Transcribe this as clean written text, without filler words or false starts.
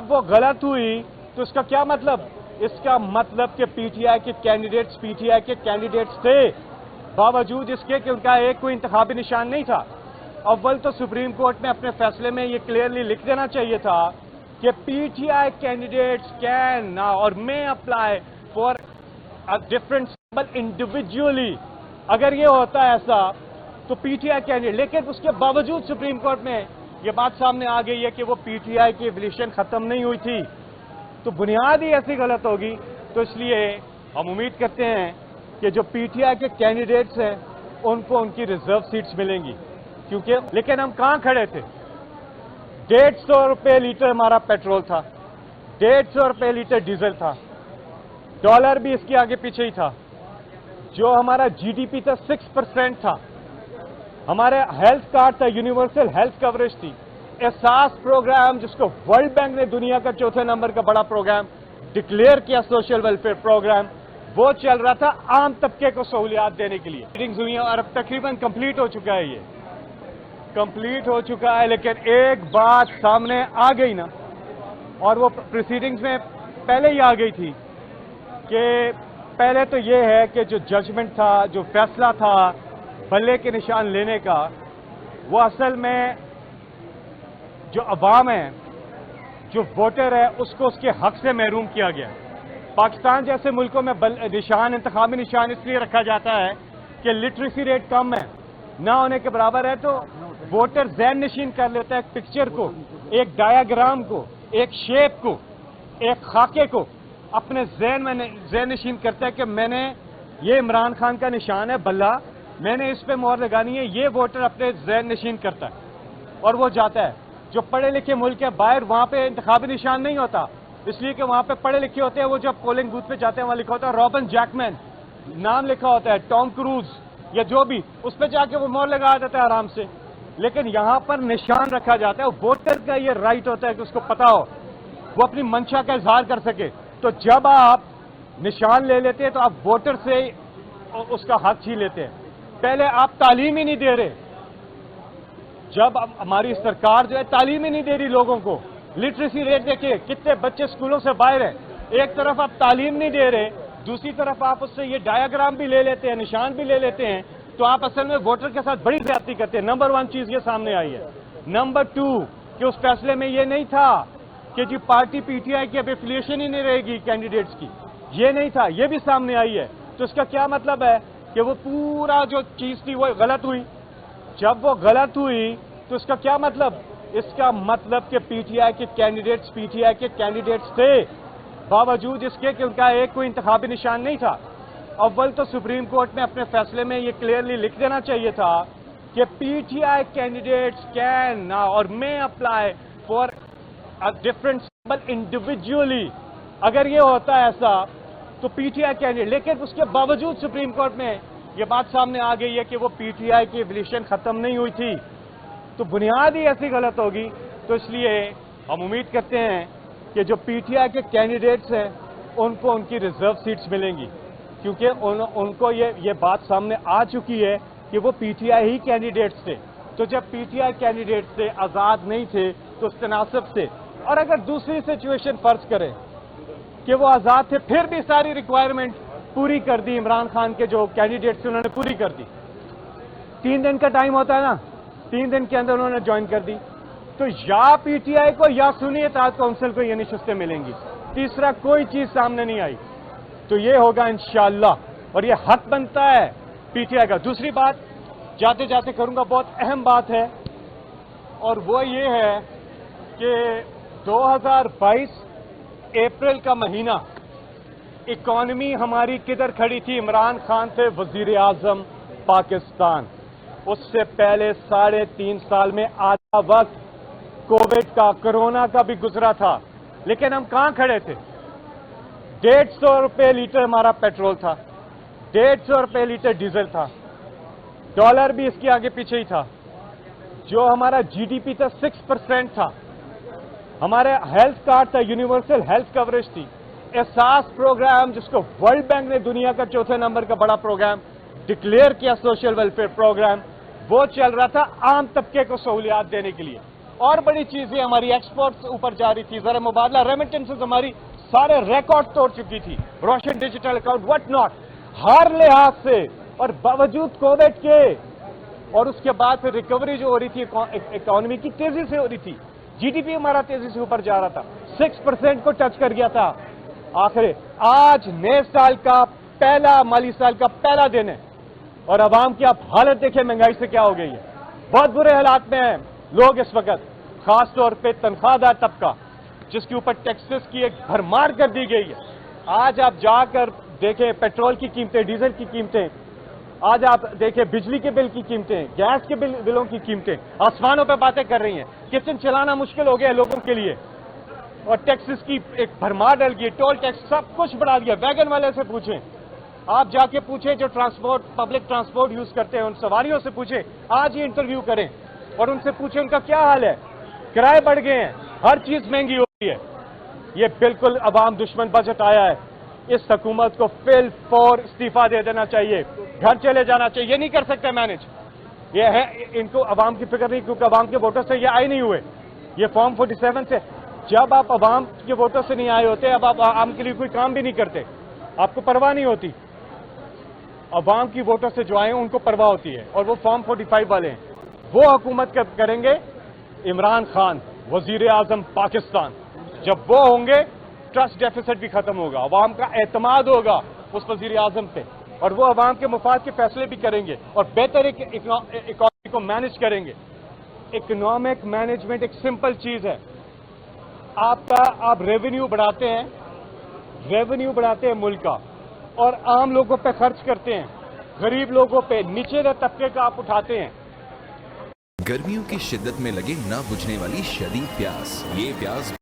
जब वो गलत हुई तो इसका क्या मतलब? इसका मतलब कि पीटीआई के कैंडिडेट्स थे, बावजूद इसके कि उनका एक कोई इंतखाबी निशान नहीं था। अव्वल तो सुप्रीम कोर्ट में अपने फैसले में ये क्लियरली लिख देना चाहिए था कि पीटीआई कैंडिडेट्स कैन नाउ और may apply for a different symbol individually. अगर ये होता ऐसा तो पीटीआई कैंडिडेट, लेकिन उसके बावजूद सुप्रीम कोर्ट में ये बात सामने आ गई है कि वो पीटीआई की एवोल्यूशन खत्म नहीं हुई थी, तो बुनियाद ही ऐसी गलत होगी। तो इसलिए हम उम्मीद करते हैं कि जो पीटीआई के कैंडिडेट्स हैं उनको उनकी रिजर्व सीट्स मिलेंगी, क्योंकि लेकिन हम कहां खड़े थे? 150 रुपये लीटर हमारा पेट्रोल था, 150 रुपये लीटर डीजल था, डॉलर भी इसके आगे पीछे ही था, जो हमारा जीडीपी था 6% था, हमारे हेल्थ कार्ड था, यूनिवर्सल हेल्थ कवरेज थी, एहसास प्रोग्राम जिसको वर्ल्ड बैंक ने दुनिया का चौथे नंबर का बड़ा प्रोग्राम डिक्लेयर किया, सोशल वेलफेयर प्रोग्राम, वो चल रहा था आम तबके को सहूलियात देने के लिए। मीटिंग्स हुई हैं और अब तकरीबन कंप्लीट हो चुका है, ये कंप्लीट हो चुका है। लेकिन एक बात सामने आ गई ना, और वो प्रोसीडिंग्स में पहले ही आ गई थी, कि पहले तो ये है कि जो जजमेंट था, जो फैसला था बल्ले के निशान लेने का, वो असल में जो अवाम है, जो वोटर है, उसको उसके हक से महरूम किया गया। पाकिस्तान जैसे मुल्कों में निशान, इंतखाबी निशान इसलिए रखा जाता है कि लिटरेसी रेट कम है, ना होने के बराबर है, तो वोटर ज़हन नशीन कर लेता है एक पिक्चर को, एक डायग्राम को, एक शेप को, एक खाके को अपने ज़हन नशीन करता है कि मैंने ये इमरान खान का निशान है बल्ला, मैंने इस पे मोहर लगानी है। ये वोटर अपने ज़हन नशीन करता है और वो जाता है। जो पढ़े लिखे मुल्क है बाहर, वहां पे इंतखाबी निशान नहीं होता, इसलिए कि वहां पे पढ़े लिखे होते हैं। वो जब पोलिंग बूथ पे जाते हैं वहां लिखा होता है रॉबिन जैकमैन, नाम लिखा होता है, टॉम क्रूज या जो भी, उस पर जाके वो मोहर लगा देता है आराम से। लेकिन यहां पर निशान रखा जाता है, वोटर का ये राइट होता है कि उसको पता हो, वो अपनी मंशा का इजहार कर सके। तो जब आप निशान ले लेते हैं तो आप वोटर से उसका हक छीन लेते हैं। पहले आप तालीम ही नहीं दे रहे, जब हमारी सरकार जो है तालीम ही नहीं दे रही लोगों को। लिटरेसी रेट देखिए, कितने बच्चे स्कूलों से बाहर हैं। एक तरफ आप तालीम नहीं दे रहे, दूसरी तरफ आप उससे ये डायग्राम भी ले लेते हैं, निशान भी ले लेते हैं, तो आप असल में वोटर के साथ बड़ी ज्यादती करते हैं। नंबर 1 चीज ये सामने आई है। नंबर 2 कि उस फैसले में ये नहीं था कि जी पार्टी पीटीआई की अब एफिलिएशन ही नहीं रहेगी कैंडिडेट्स की, ये नहीं था, ये भी सामने आई है। तो इसका क्या मतलब है कि वो पूरा जो चीज थी वो गलत हुई। जब वो गलत हुई तो इसका क्या मतलब? इसका मतलब कि पीटीआई के कैंडिडेट्स थे, बावजूद इसके कि उनका एक कोई इंतखाबी निशान नहीं था। अव्वल तो सुप्रीम कोर्ट में अपने फैसले में ये क्लियरली लिख देना चाहिए था कि पीटीआई कैंडिडेट्स कैन नाउ और may apply for a different symbol individually. अगर ये होता ऐसा तो पीटीआई कैंडिडेट, लेकिन उसके बावजूद सुप्रीम कोर्ट में ये बात सामने आ गई है कि वो पीटीआई की एवोल्यूशन खत्म नहीं हुई थी, तो बुनियाद ही ऐसी गलत होगी। तो इसलिए हम उम्मीद करते हैं कि जो पीटीआई के कैंडिडेट्स हैं उनको उनकी रिजर्व सीट्स मिलेंगी, क्योंकि उनको ये बात सामने आ चुकी है कि वो पीटीआई ही कैंडिडेट्स थे। तो जब पीटीआई कैंडिडेट्स थे, आज़ाद नहीं थे, तो उस तनासब से, और अगर दूसरी सिचुएशन फर्ज करें कि वो आज़ाद थे, फिर भी सारी रिक्वायरमेंट पूरी कर दी, इमरान खान के जो कैंडिडेट्स थे उन्होंने पूरी कर दी। 3 दिन का टाइम होता है ना, 3 दिन के अंदर उन्होंने ज्वाइन कर दी, तो या पीटीआई को या सुन्नी इत्तेहाद काउंसिल को ये नशिस्तें मिलेंगी। तीसरा कोई चीज सामने नहीं आई, तो ये होगा इंशाअल्लाह, और ये हक बनता है पीटीआई का। दूसरी बात जाते जाते करूंगा, बहुत अहम बात है, और वो ये है कि 2022 अप्रैल का महीना, इकॉनमी हमारी किधर खड़ी थी? इमरान खान थे वजीर आजम पाकिस्तान। उससे पहले 3.5 साल में आधा वक्त कोविड का, कोरोना का भी गुजरा था, लेकिन हम कहां खड़े थे? 150 रुपये लीटर हमारा पेट्रोल था, 150 रुपये लीटर डीजल था, डॉलर भी इसके आगे पीछे ही था, जो हमारा जीडीपी था 6% था, हमारे हेल्थ कार्ड था, यूनिवर्सल हेल्थ कवरेज थी, एहसास प्रोग्राम जिसको वर्ल्ड बैंक ने दुनिया का चौथे नंबर का बड़ा प्रोग्राम डिक्लेयर किया, सोशल वेलफेयर प्रोग्राम, वो चल रहा था आम तबके को सहूलियात देने के लिए। اور بڑی چیزیں ہماری ایکسپورٹس اوپر جا رہی تھی, زر مبادلہ ریمیٹنسز ہماری سارے ریکارڈ توڑ چکی تھی, روشن ڈیجیٹل اکاؤنٹ وٹ ناٹ, ہر لحاظ سے. اور باوجود کووڈ کے اور اس کے بعد پھر ریکوری جو ہو رہی تھی اکانومی کی تیزی سے ہو رہی تھی, جی ڈی پی ہمارا تیزی سے اوپر جا رہا تھا, 6% کو ٹچ کر گیا تھا. آخر آج نئے سال کا پہلا مالی سال کا پہلا دن ہے اور عوام کی آپ حالت دیکھیں مہنگائی سے کیا ہو گئی ہے. بہت برے حالات میں ہیں لوگ اس وقت, خاص طور پہ تنخواہ دار طبقہ جس کے اوپر ٹیکسز کی ایک بھرمار کر دی گئی ہے. آج آپ جا کر دیکھیں پیٹرول کی قیمتیں, ڈیزل کی قیمتیں, آج آپ دیکھیں بجلی کے بل کی قیمتیں, گیس کے بلوں کی قیمتیں آسمانوں پہ باتیں کر رہی ہیں. کچن چلانا مشکل ہو گیا ہے لوگوں کے لیے اور ٹیکسز کی ایک بھرمار ڈل گئی, ٹول ٹیکس سب کچھ بڑھا دیا. ویگن والے سے پوچھیں, آپ جا کے پوچھیں جو پبلک ٹرانسپورٹ یوز کرتے ہیں ان سواریوں سے پوچھیں, آج ہی انٹرویو کریں اور ان سے پوچھیں ان کا کیا حال ہے. کرائے بڑھ گئے ہیں, ہر چیز مہنگی ہو رہی ہے. یہ بالکل عوام دشمن بجٹ آیا ہے. اس حکومت کو فل فور استعفیٰ دے دینا چاہیے, گھر چلے جانا چاہیے. یہ نہیں کر سکتے مینج, یہ ہے ان کو عوام کی فکر نہیں, کیونکہ عوام کے ووٹر سے یہ آئے نہیں ہوئے. یہ فارم 47 سے جب آپ عوام کے ووٹر سے نہیں آئے ہوتے, اب آپ عوام کے لیے کوئی کام بھی نہیں کرتے, آپ کو پرواہ نہیں ہوتی. عوام کی ووٹر سے جو آئے ہیں ان کو پرواہ ہوتی ہے, اور وہ فارم 45 والے ہیں. وہ حکومت کریں گے عمران خان وزیر اعظم پاکستان. جب وہ ہوں گے ٹرسٹ ڈیفیسٹ بھی ختم ہوگا, عوام کا اعتماد ہوگا اس وزیر اعظم پہ, اور وہ عوام کے مفاد کے فیصلے بھی کریں گے اور بہتر اکانومی کو مینج کریں گے. اکنامک مینجمنٹ ایک سمپل چیز ہے. آپ ریونیو بڑھاتے ہیں ملک کا, اور عام لوگوں پہ خرچ کرتے ہیں, غریب لوگوں پہ, نچلے طبقے کا آپ اٹھاتے ہیں. گرمیوں کی شدت میں لگے نہ بجھنے والی شدید پیاس. یہ پیاس